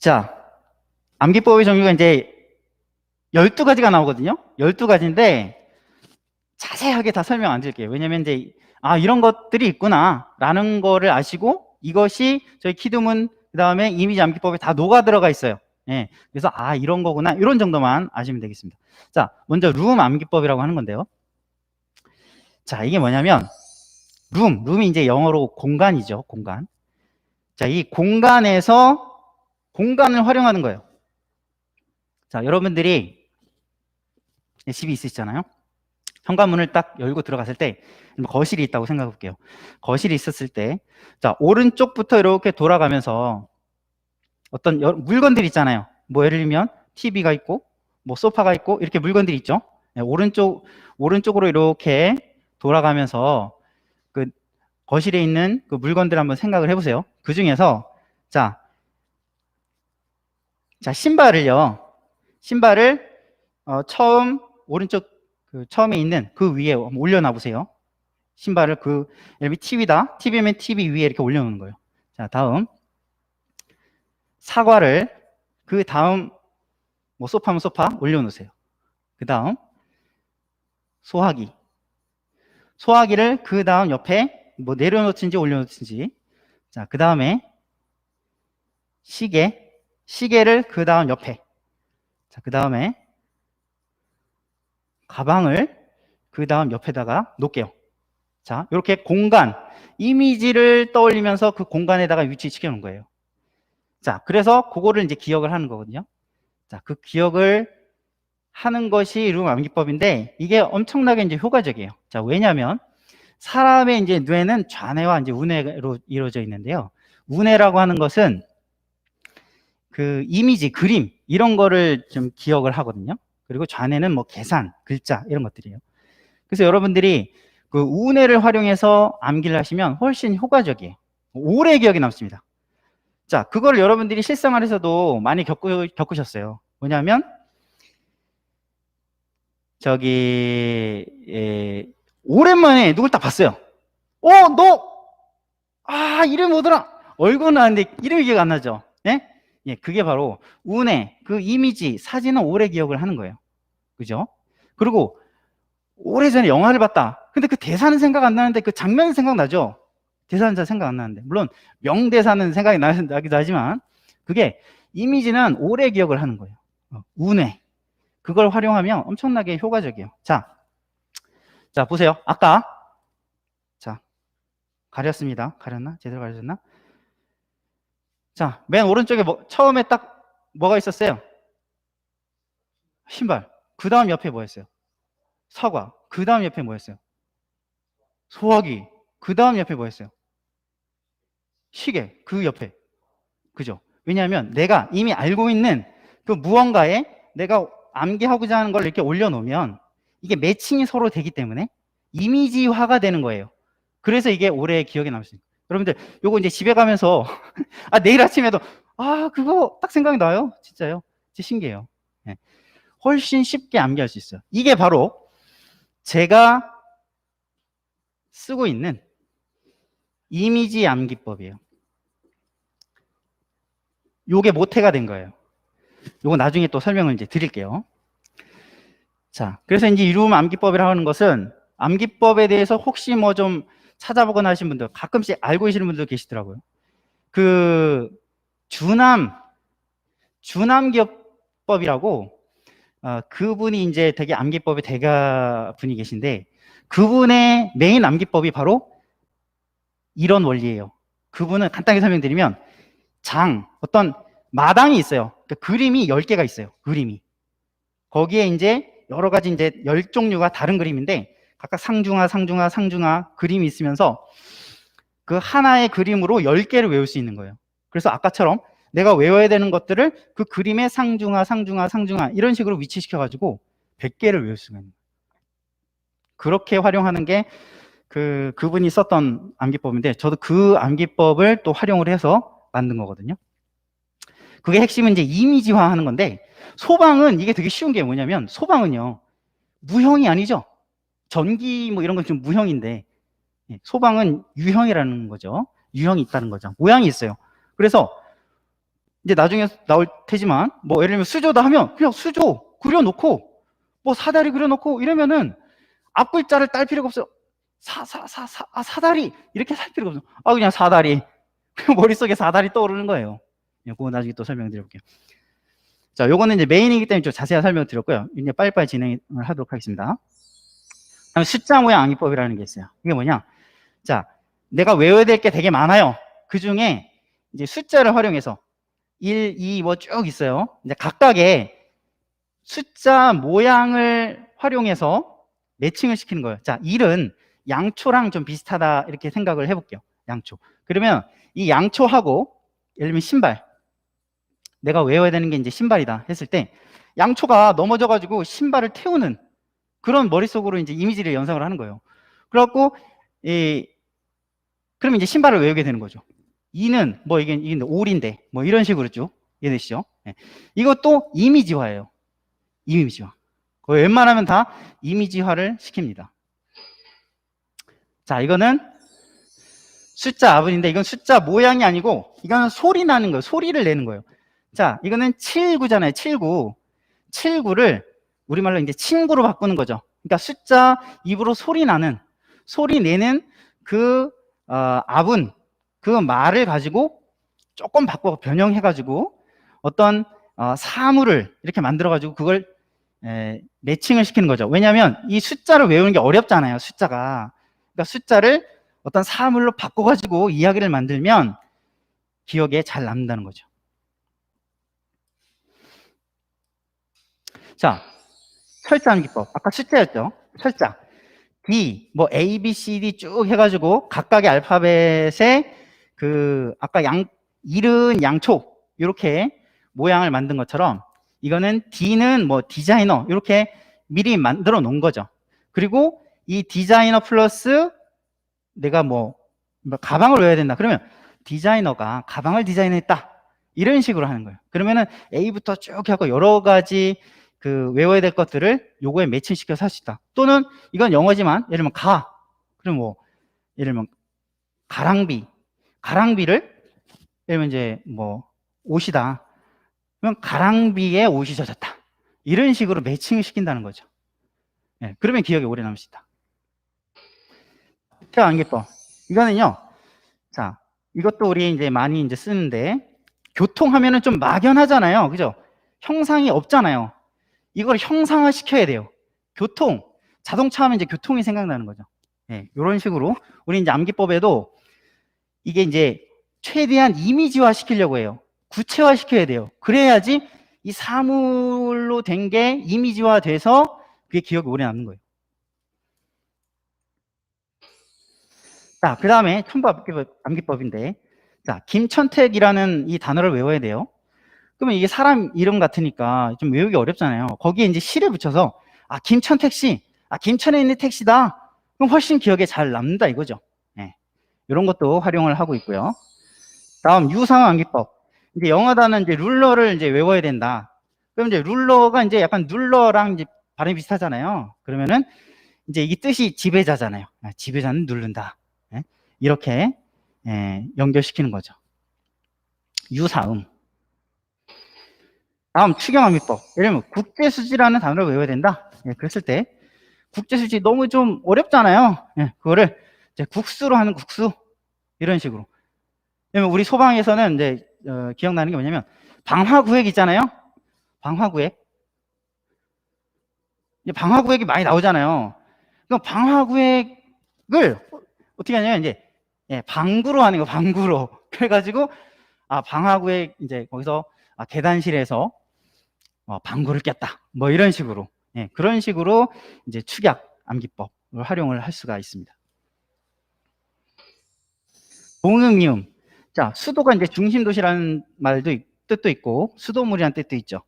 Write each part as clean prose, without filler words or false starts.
자, 암기법의 종류가 이제 12가지가 나오거든요. 12가지인데 자세하게 다 설명 안 드릴게요. 왜냐면 이제 이런 것들이 있구나 라는 거를 아시고 이것이 저희 키드문 그다음에 이미지 암기법에 다 녹아 들어가 있어요. 예, 그래서 이런 거구나 이런 정도만 아시면 되겠습니다. 자, 먼저 룸 암기법이라고 하는 건데요. 자, 이게 뭐냐면 룸이 이제 영어로 공간이죠. 공간. 자, 이 공간에서 공간을 활용하는 거예요. 자, 여러분들이 집이 있으시잖아요. 현관문을 딱 열고 들어갔을 때 거실이 있다고 생각해 볼게요. 거실이 있었을 때, 자, 오른쪽부터 이렇게 돌아가면서 어떤 물건들이 있잖아요. 뭐 예를 들면 TV가 있고 뭐 소파가 있고 이렇게 물건들이 있죠. 네, 오른쪽으로 이렇게 돌아가면서 그 거실에 있는 그 물건들 한번 생각을 해보세요. 그 중에서 자 신발을 처음 오른쪽 처음에 있는 그 위에 올려놔 보세요. 신발을 예를 들면 TV다. TV면 TV 위에 이렇게 올려놓는 거예요. 자, 다음 사과를 그 다음 뭐 소파면 소파 올려놓으세요. 그 다음 소화기를 그 다음 옆에 뭐 내려놓든지 올려놓든지. 자, 그 다음에 시계를 그 다음 옆에. 자, 그 다음에 가방을 그 다음 옆에다가 놓을게요. 자, 이렇게 공간, 이미지를 떠올리면서 그 공간에다가 위치시켜 놓은 거예요. 자, 그래서 그거를 이제 기억을 하는 거거든요. 자, 그 기억을 하는 것이 룸 암기법인데 이게 엄청나게 이제 효과적이에요. 자, 왜냐하면 사람의 이제 뇌는 좌뇌와 이제 우뇌로 이루어져 있는데요. 우뇌라고 하는 것은 그 이미지, 그림 이런 거를 좀 기억을 하거든요. 그리고 좌뇌는 뭐 계산, 글자 이런 것들이에요. 그래서 여러분들이 그 우뇌를 활용해서 암기를 하시면 훨씬 효과적이에요. 오래 기억에 남습니다. 자, 그걸 여러분들이 실생활에서도 많이 겪으셨어요. 뭐냐면 오랜만에 누굴 딱 봤어요. 이름이 뭐더라? 얼굴은 아는데 이름이 기억 안 나죠? 예? 예, 그게 바로 우뇌, 그 이미지, 사진은 오래 기억을 하는 거예요. 그죠? 그리고 오래전에 영화를 봤다. 근데 그 대사는 생각 안 나는데 그 장면은 생각나죠? 대사는 잘 생각 안 나는데. 물론 명대사는 생각이 나기도 하지만 그게 이미지는 오래 기억을 하는 거예요. 우뇌. 그걸 활용하면 엄청나게 효과적이에요. 자, 보세요. 아까 자, 가렸습니다. 가렸나? 제대로 가려졌나? 자, 맨 오른쪽에 처음에 딱 뭐가 있었어요? 신발. 그 다음 옆에 뭐였어요? 사과. 그 다음 옆에 뭐였어요? 소화기. 그 다음 옆에 뭐였어요? 시계. 그 옆에. 그죠? 왜냐하면 내가 이미 알고 있는 그 무언가에 내가 암기하고자 하는 걸 이렇게 올려놓으면 이게 매칭이 서로 되기 때문에 이미지화가 되는 거예요. 그래서 이게 오래 기억에 남습니다. 여러분들 요거 이제 집에 가면서 내일 아침에도 그거 딱 생각이 나요. 진짜요. 진짜 신기해요. 네. 훨씬 쉽게 암기할 수 있어요. 이게 바로 제가 쓰고 있는 이미지 암기법이에요. 요게 모태가 된 거예요. 요거 나중에 또 설명을 이제 드릴게요. 자, 그래서 이제 이룸 암기법이라고 하는 것은 암기법에 대해서 혹시 뭐 좀 찾아보거나 하신 분들 가끔씩 알고 계시는 분들 계시더라고요. 그 주남기법이라고 그분이 이제 되게 암기법의 대가 분이 계신데 그분의 메인 암기법이 바로 이런 원리예요. 그분은 간단하게 설명드리면 어떤 마당이 있어요. 그러니까 그림이 10개가 있어요. 그림이. 거기에 이제 여러 가지 이제 10종류가 다른 그림인데 각각 상중하 그림이 있으면서 그 하나의 그림으로 10개를 외울 수 있는 거예요. 그래서 아까처럼 내가 외워야 되는 것들을 그 그림의 상중하 이런 식으로 위치시켜 가지고 100개를 외울 수가 있는 거예요. 그렇게 활용하는 게 그분이 썼던 암기법인데 저도 그 암기법을 또 활용을 해서 만든 거거든요. 그게 핵심은 이제 이미지화 하는 건데 소방은 이게 되게 쉬운 게 뭐냐면 소방은요 무형이 아니죠. 전기 뭐 이런 건 좀 무형인데 소방은 유형이라는 거죠. 유형이 있다는 거죠. 모양이 있어요. 그래서 이제 나중에 나올 테지만, 뭐 예를 들면 수조다 하면 그냥 수조 그려놓고, 뭐 사다리 그려놓고 이러면은 앞 글자를 딸 필요가 없어요. 사다리 이렇게 살 필요가 없어요. 그냥 사다리. 그냥 머릿속에 사다리 떠오르는 거예요. 그거 나중에 또 설명드려볼게요. 자, 요거는 이제 메인이기 때문에 좀 자세한 설명을 드렸고요. 이제 빨리빨리 진행을 하도록 하겠습니다. 다음 숫자 모양 암기법이라는 게 있어요. 이게 뭐냐? 자, 내가 외워야 될 게 되게 많아요. 그 중에 이제 숫자를 활용해서 1, 2, 뭐 쭉 있어요. 이제 각각의 숫자 모양을 활용해서 매칭을 시키는 거예요. 자, 1은 양초랑 좀 비슷하다 이렇게 생각을 해볼게요. 양초. 그러면 이 양초하고 예를 들면 신발, 내가 외워야 되는 게 이제 신발이다 했을 때 양초가 넘어져가지고 신발을 태우는 그런 머릿속으로 이제 이미지를 연상을 하는 거예요. 그래갖고 그러면 이제 신발을 외우게 되는 거죠. 2는 뭐 이게 올인데 뭐 이런 식으로 쭉 이해되시죠? 네. 이것도 이미지화예요. 이미지화. 웬만하면 다 이미지화를 시킵니다. 자, 이거는 숫자 아분인데 이건 숫자 모양이 아니고 이거는 소리 나는 거예요. 소리를 내는 거예요. 자, 이거는 79잖아요. 79. 79를 우리말로 이제 친구로 바꾸는 거죠. 그러니까 숫자 입으로 소리 내는 그 아분, 그 말을 가지고 조금 바꿔 변형해가지고 어떤 사물을 이렇게 만들어가지고 그걸 매칭을 시키는 거죠. 왜냐하면 이 숫자를 외우는 게 어렵잖아요. 숫자가. 그러니까 숫자를 어떤 사물로 바꿔가지고 이야기를 만들면 기억에 잘 남는다는 거죠. 자, 철자 암기법. 아까 숫자였죠. 철자. D, 뭐 A, B, C, D 쭉 해가지고 각각의 알파벳에 아까 1은 양초 이렇게 모양을 만든 것처럼 이거는 D는 뭐 디자이너 이렇게 미리 만들어 놓은 거죠. 그리고 이 디자이너 플러스 내가 뭐 가방을 외워야 된다. 그러면 디자이너가 가방을 디자인했다. 이런 식으로 하는 거예요. 그러면은 A부터 쭉 해갖고 여러 가지 외워야 될 것들을 요거에 매칭시켜서 할 수 있다. 또는 이건 영어지만 예를 들면 그럼 뭐 예를 들면 가랑비를 예를 들면 이제 뭐 옷이다. 그러면 가랑비에 옷이 젖었다. 이런 식으로 매칭을 시킨다는 거죠. 네, 그러면 기억에 오래 남을 수 있다. 자, 암기법. 이거는요. 자, 이것도 우리 이제 많이 이제 쓰는데 교통하면은 좀 막연하잖아요. 그죠? 형상이 없잖아요. 이걸 형상화 시켜야 돼요. 자동차 하면 이제 교통이 생각나는 거죠. 네, 이런 식으로 우리 이제 암기법에도 이게 이제 최대한 이미지화 시키려고 해요. 구체화 시켜야 돼요. 그래야지 이 사물로 된 게 이미지화 돼서 그게 기억에 오래 남는 거예요. 자, 그 다음에 첨부 암기법인데, 자, 김천택이라는 이 단어를 외워야 돼요. 그러면 이게 사람 이름 같으니까 좀 외우기 어렵잖아요. 거기에 이제 시를 붙여서 김천택 씨, 김천에 있는 택시다. 그럼 훨씬 기억에 잘 남는다 이거죠. 네. 이런 것도 활용을 하고 있고요. 다음 유상어 암기법. 이제 영어단은 이제 룰러를 이제 외워야 된다. 그럼 이제 룰러가 이제 약간 눌러랑 이제 발음이 비슷하잖아요. 그러면은 이제 이 뜻이 지배자잖아요. 지배자는 누른다. 네. 이렇게 연결시키는 거죠. 유사음. 다음 추경암기법. 예를 들면 국제수지라는 단어를 외워야 된다. 그랬을 때 국제수지 너무 좀 어렵잖아요. 그거를 이제 국수로 하는 국수 이런 식으로. 왜냐면 우리 소방에서는 이제 기억나는 게 뭐냐면 방화구획 있잖아요. 방화구획. 방화구획이 많이 나오잖아요. 그럼 방화구획을 어떻게 하냐면 이제 방구로 하는 거 방구로. 그래가지고 방화구획 이제 거기서 계단실에서 방구를 꼈다. 뭐 이런 식으로. 그런 식으로 이제 축약 암기법을 활용을 할 수가 있습니다. 동응이음. 자, 수도가 이제 중심도시라는 뜻도 있고 수도물이라는 뜻도 있죠.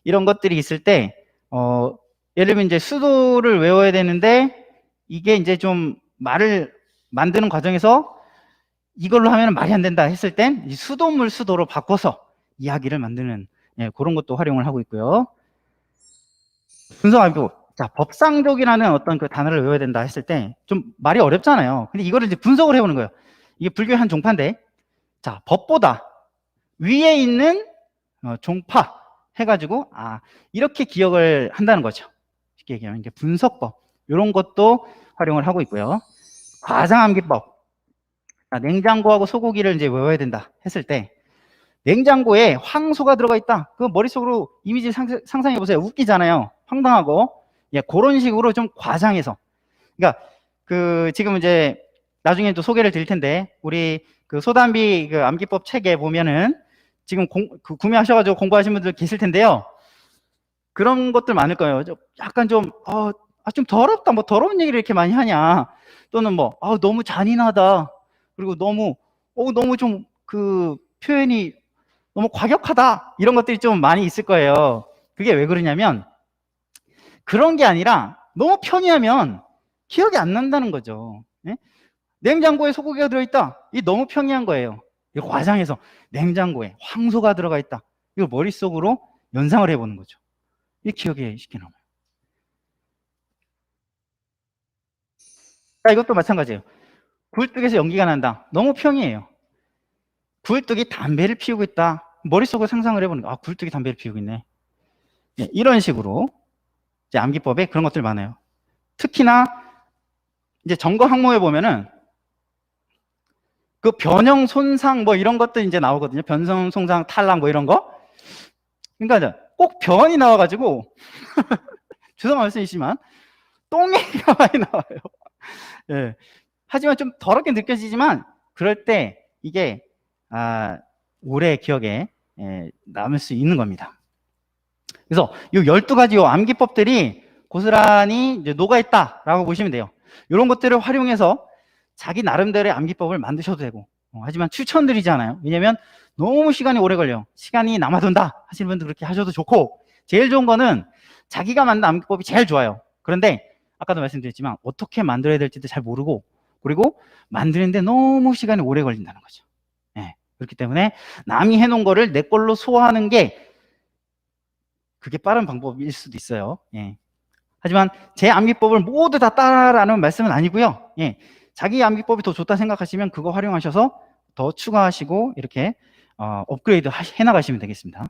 이런 것들이 있을 때 예를 들면 이제 수도를 외워야 되는데 이게 이제 좀 말을 만드는 과정에서 이걸로 하면 말이 안 된다 했을 땐 수도물 수도로 바꿔서 이야기를 만드는 그런 것도 활용을 하고 있고요. 분석암기법. 자, 법상족이라는 어떤 그 단어를 외워야 된다 했을 때 좀 말이 어렵잖아요. 근데 이거를 이제 분석을 해보는 거예요. 이게 불교의 한 종파인데, 자, 법보다 위에 있는 종파 해가지고 이렇게 기억을 한다는 거죠. 쉽게 얘기하면 이제 분석법 이런 것도 활용을 하고 있고요. 과장암기법. 냉장고하고 소고기를 이제 외워야 된다 했을 때 냉장고에 황소가 들어가 있다. 그 머릿속으로 이미지 상상해 보세요. 웃기잖아요. 황당하고. 예, 그런 식으로 좀 과장해서. 그러니까 지금 이제 나중에 또 소개를 드릴 텐데 우리 그 소담비 그 암기법 책에 보면은 지금 구매하셔가지고 공부하신 분들 계실 텐데요. 그런 것들 많을 거예요. 약간 좀 더럽다. 뭐 더러운 얘기를 이렇게 많이 하냐. 또는 뭐 너무 잔인하다. 그리고 너무 좀 그 표현이 너무 과격하다. 이런 것들이 좀 많이 있을 거예요. 그게 왜 그러냐면 그런 게 아니라 너무 평이하면 기억이 안 난다는 거죠. 네? 냉장고에 소고기가 들어있다. 이게 너무 평이한 거예요. 이거 과장해서 냉장고에 황소가 들어가 있다. 이걸 머릿속으로 연상을 해보는 거죠. 이 기억에 쉽게 남아요. 이것도 마찬가지예요. 굴뚝에서 연기가 난다. 너무 평이해요. 굴뚝이 담배를 피우고 있다. 머릿속으로 상상을 해보는 거. 굴뚝이 담배를 피우고 있네. 네, 이런 식으로 이제 암기법에 그런 것들 많아요. 특히나 이제 점거 항목에 보면은 그 변형, 손상 뭐 이런 것도 이제 나오거든요. 변성, 손상, 탈락 뭐 이런 거. 그러니까 꼭 변이 나와가지고 죄송한 말씀이지만 똥얘기가 많이 나와요. 예. 하지만 좀 더럽게 느껴지지만 그럴 때 이게 오래 기억에 남을 수 있는 겁니다. 그래서 이 12가지 암기법들이 고스란히 이제 녹아있다라고 보시면 돼요. 이런 것들을 활용해서 자기 나름대로의 암기법을 만드셔도 되고 하지만 추천드리지 않아요. 왜냐면 너무 시간이 오래 걸려요. 시간이 남아돈다 하시는 분들 그렇게 하셔도 좋고 제일 좋은 거는 자기가 만든 암기법이 제일 좋아요. 그런데 아까도 말씀드렸지만 어떻게 만들어야 될지도 잘 모르고 그리고 만드는데 너무 시간이 오래 걸린다는 거죠. 네. 그렇기 때문에 남이 해놓은 거를 내 걸로 소화하는 게 그게 빠른 방법일 수도 있어요. 예. 하지만 제 암기법을 모두 다 따라라는 말씀은 아니고요. 예. 자기 암기법이 더 좋다 생각하시면 그거 활용하셔서 더 추가하시고 이렇게 업그레이드 해나가시면 되겠습니다.